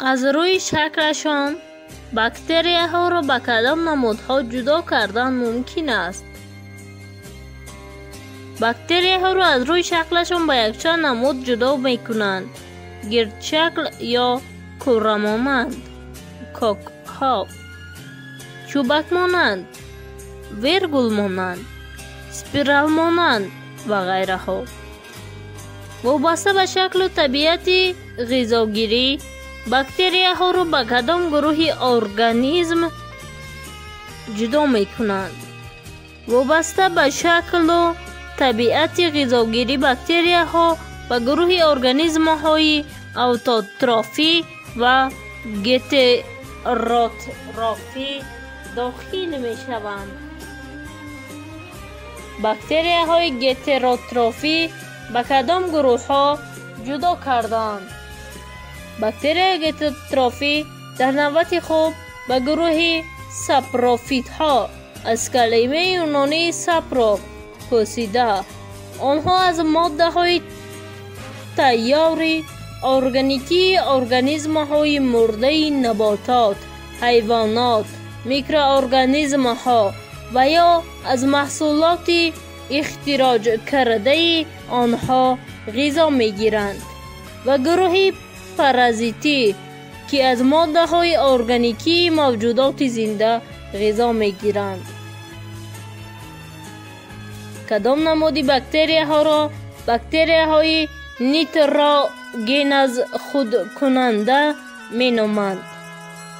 از روی شکلشان باکتریاها را به کدام نمودها جدا کردن ممکن است؟ باکتریاها را از روی شکلشان به یکچند نمود جدا می کنند: گرد شکل یا کره مانند، کاک ها، چوبک مانند، ویرگول مانند، سپیرال مانند و غیره ها. وابسته به شکل و طبیعت غذاگیری، باکتریاها را به کدام گروه ارگانیسم جدا می کنند؟ وابسته به شکل و طبیعت غذاگیری، باکتریاها به گروه ارگانیسم های اتوتروفی و گتروتروفی داخل می شوند. باکتریاهای گتروتروفی به کدام گروه ها جدا کردند؟ باکتریای گتروتروفی در نوبت خود به گروه ساپروفیت ها از کلمه یونانی ساپرو پوسیده. آنها از ماده های تیار ارگانیکی ارگانیسم های مرده نباتات، حیوانات، میکروارگانیسم ها و یا از محصولات اختراج کرده آنها غذا می گیرند. و گروه پارازیتی که از ماده های ارگانیکی موجودات زنده غذا می گیرند. کدام نمودی باکتریا ها را باکتریا های نیتروژنز خود کننده می نامند؟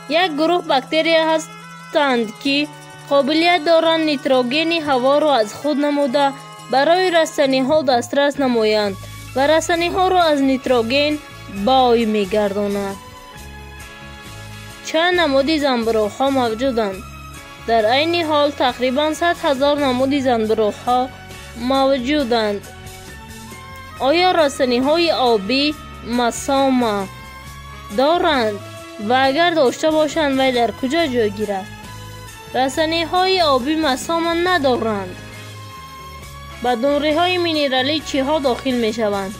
یک گروه باکتریا هستند که قابلیت دارند نیتروژن هوا را از خود نموده برای رسانی ها دسترس نمایند و رسانی ها را از نیتروژن بای می گردانند. چند نمودی زنبروغ ها موجودند؟ در عین حال تقریبا 100,000 نمود زنبروغ ها موجودند. آیا رسانی های آبی مسام دارند؟ و اگر داشته باشند وی در کجا جای گیرد؟ رسانی های آبی مسام ندارند. به نوری های مینرالی چی ها داخل می شوند؟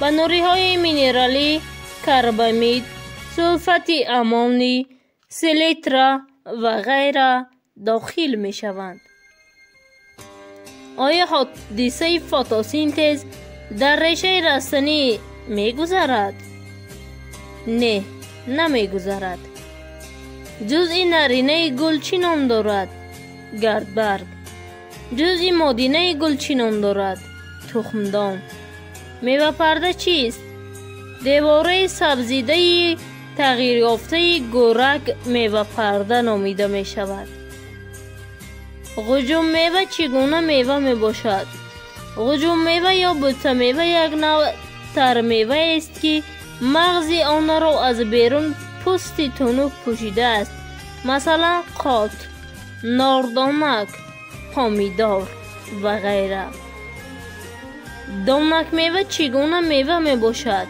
به نوری های مینرالی کربامید، سلفت امونی، سلیتر و غیره داخل می شوند. آیا حادثه فتوسینتز در ریشه رستنی می گذرد؟ نه، نمی گذرد. جزء نرینه گل چی نام دارد؟ گردبرگ. جزء مادینه گل چی نام دارد؟ تخمدان. میوه پرده چیست؟ دیواره سبزیده تغییر یافته گورک میوه پرده نامیده می شود. غجم میوه چگونه میوه می باشد؟ غجم میوه یا بوته میوه یک نوع تر میوه است که مغز آن را از بیرون پوست تنوک پوشیده است، مثلا قات، ناردامک، پامیدار و غیره. دامنک میوه چگونه میوه می باشد؟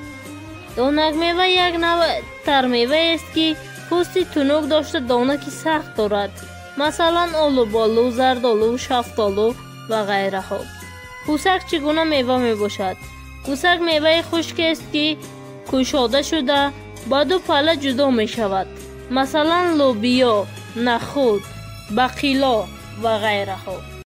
دانک میوه یک نوع تر میوه است که پوست تنوک داشته دانکی سخت دارد، مثلا آلوبالو، زردالو، شفتالو و غیره ها. کوسک چگونه میوه می باشد؟ کوسک میوه خشک است که کشاده شده با دو پله جدا می شود، مثلا لوبیا، نخود، باقلا و غیره ها.